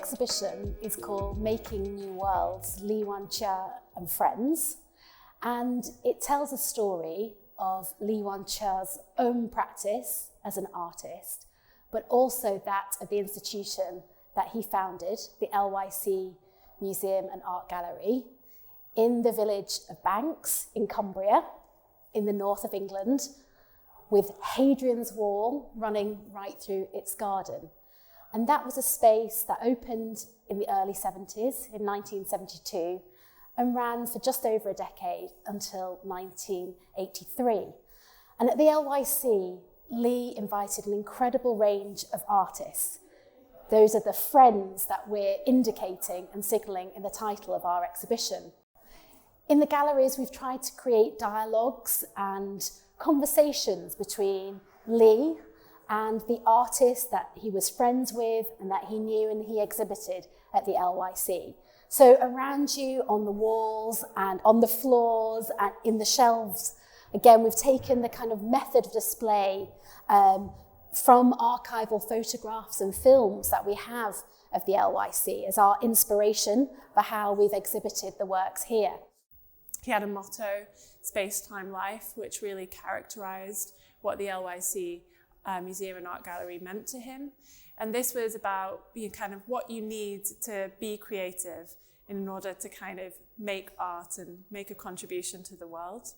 exhibition is called Making New Worlds, Yuan-Chia and Friends, and it tells a story of Yuan-Chia's own practice as an artist, but also that of the institution that he founded, the LYC Museum and Art Gallery, in the village of Banks in Cumbria, in the north of England, with Hadrian's Wall running right through its garden. And that was a space that opened in the early 70s, in 1972, and ran for just over a decade until 1983. And at the LYC, Lee invited an incredible range of artists. Those are the friends that we're indicating and signalling in the title of our exhibition. In the galleries, we've tried to create dialogues and conversations between Lee and the artists that he was friends with and that he knew and he exhibited at the LYC. So around you on the walls and on the floors and in the shelves, again, we've taken the kind of method of display from archival photographs and films that we have of the LYC as our inspiration for how we've exhibited the works here. He had a motto, Space, Time, Life, which really characterized what the LYC Museum and Art Gallery meant to him. And this was about kind of what you need to be creative in order to kind of make art and make a contribution to the world.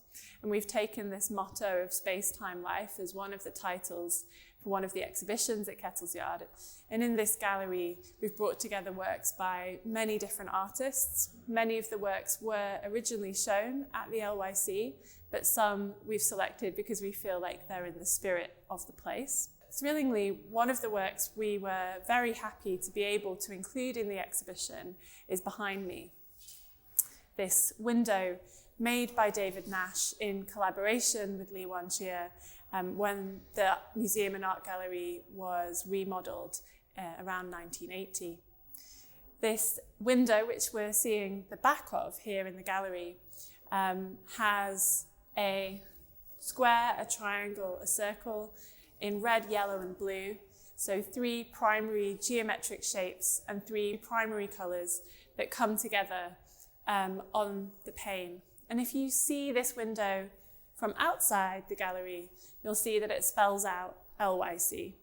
And we've taken this motto of Space, Time, Life as one of the titles for one of the exhibitions at Kettle's Yard. And in this gallery, we've brought together works by many different artists. Many of the works were originally shown at the LYC, but some we've selected because we feel like they're in the spirit of the place. Thrillingly, one of the works we were very happy to be able to include in the exhibition is behind me. This window made by David Nash in collaboration with Yuan-Chia when the Museum and Art Gallery was remodeled around 1980. This window, which we're seeing the back of here in the gallery, has a square, a triangle, a circle in red, yellow, and blue. So 3 primary geometric shapes and 3 primary colors that come together on the pane. And if you see this window from outside the gallery, you'll see that it spells out LYC.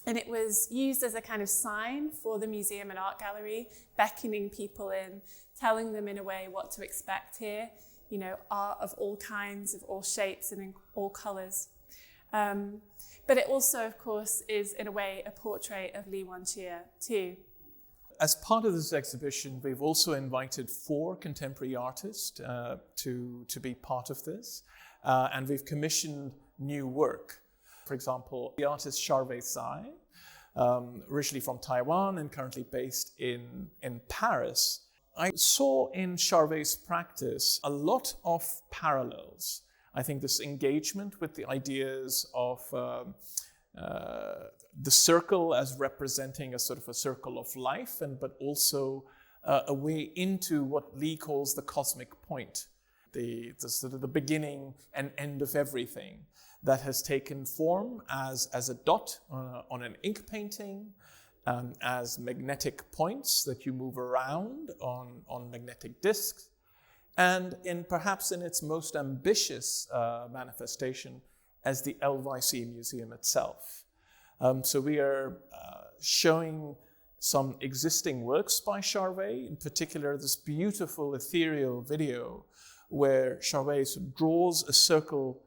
And it was used as a kind of sign for the Museum and Art Gallery, beckoning people in, telling them in a way what to expect here, art of all kinds, of all shapes and in all colors. But it also, of course, is in a way a portrait of Yuan-Chia too. As part of this exhibition, we've also invited 4 contemporary artists to be part of this. And we've commissioned new work. For example, the artist Charvet Tsai, originally from Taiwan and currently based in Paris. I saw in Charvet's practice a lot of parallels. I think this engagement with the ideas of the circle as representing a sort of a circle of life, but also a way into what Lee calls the cosmic point, the sort of the beginning and end of everything that has taken form as a dot on an ink painting, as magnetic points that you move around on magnetic discs, and perhaps in its most ambitious manifestation as the LYC Museum itself. So we are showing some existing works by Charvet, in particular this beautiful ethereal video where Charvet draws a circle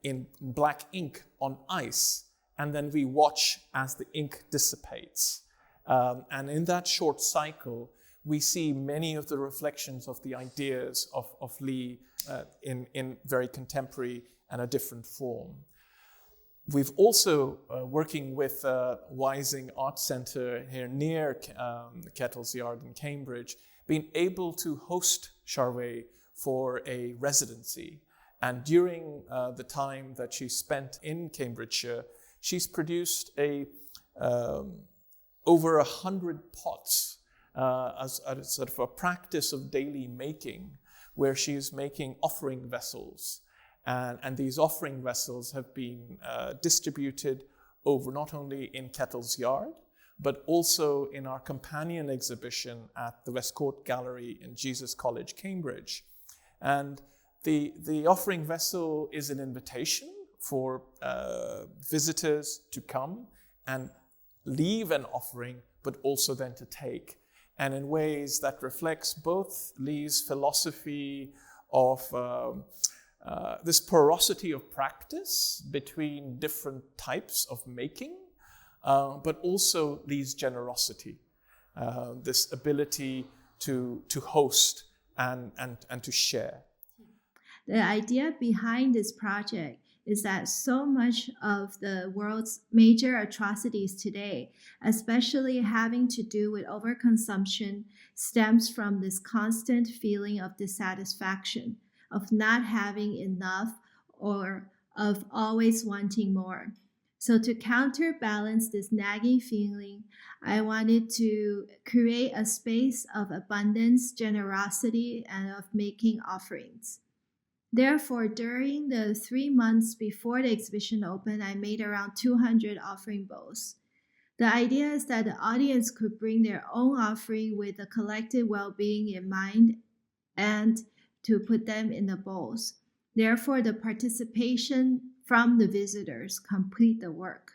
in black ink on ice, and then we watch as the ink dissipates. And in that short cycle, we see many of the reflections of the ideas of Lee in very contemporary and a different form. We've also, working with Wising Art Centre here near Kettle's Yard in Cambridge, been able to host Charvet for a residency. And during the time that she spent in Cambridgeshire, she's produced over 100 pots as a sort of a practice of daily making, where she's making offering vessels. And these offering vessels have been distributed over not only in Kettle's Yard, but also in our companion exhibition at the Westcourt Gallery in Jesus College, Cambridge. And the offering vessel is an invitation for visitors to come and leave an offering, but also then to take. And in ways that reflects both Lee's philosophy of this porosity of practice between different types of making, but also Lee's generosity, this ability to host and to share. The idea behind this project is that so much of the world's major atrocities today, especially having to do with overconsumption, stems from this constant feeling of dissatisfaction, of not having enough, or of always wanting more. So to counterbalance this nagging feeling, I wanted to create a space of abundance, generosity, and of making offerings. Therefore, during the 3 months before the exhibition opened, I made around 200 offering bowls. The idea is that the audience could bring their own offering with the collective well-being in mind and to put them in the bowls. Therefore, the participation from the visitors complete the work.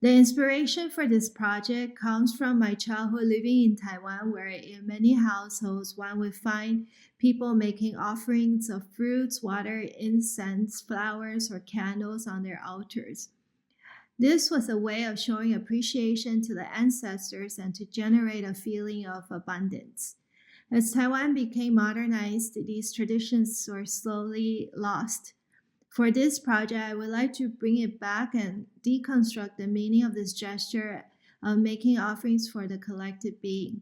The inspiration for this project comes from my childhood living in Taiwan, where in many households one would find people making offerings of fruits, water, incense, flowers, or candles on their altars. This was a way of showing appreciation to the ancestors and to generate a feeling of abundance. As Taiwan became modernized, these traditions were slowly lost. For this project, I would like to bring it back and deconstruct the meaning of this gesture of making offerings for the collective being.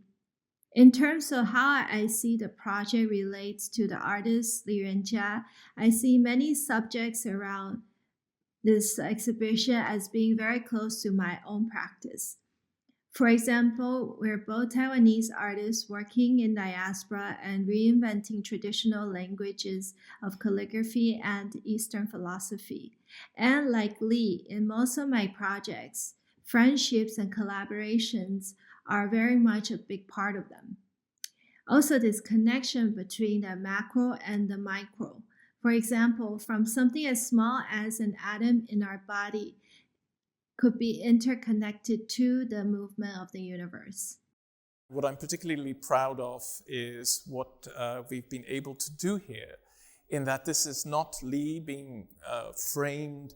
In terms of how I see the project relates to the artist Yuan-Chia, I see many subjects around this exhibition as being very close to my own practice. For example, we're both Taiwanese artists working in diaspora and reinventing traditional languages of calligraphy and Eastern philosophy. And like Lee, in most of my projects, friendships and collaborations are very much a big part of them. Also, this connection between the macro and the micro. For example, from something as small as an atom in our body could be interconnected to the movement of the universe. What I'm particularly proud of is what we've been able to do here, in that this is not Lee being framed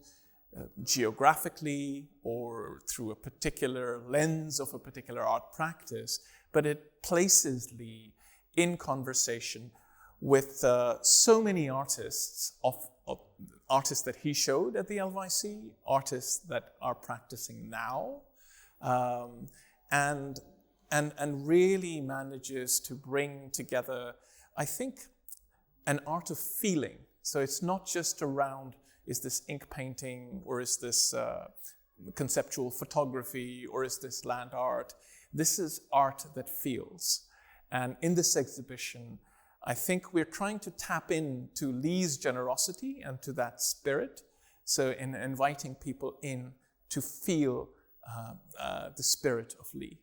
geographically or through a particular lens of a particular art practice, but it places Lee in conversation with so many artists artists that he showed at the LYC, artists that are practicing now, and really manages to bring together, I think, an art of feeling. So it's not just around, is this ink painting, or is this conceptual photography, or is this land art? This is art that feels. And in this exhibition, I think we're trying to tap into Lee's generosity and to that spirit. So in inviting people in to feel the spirit of Lee.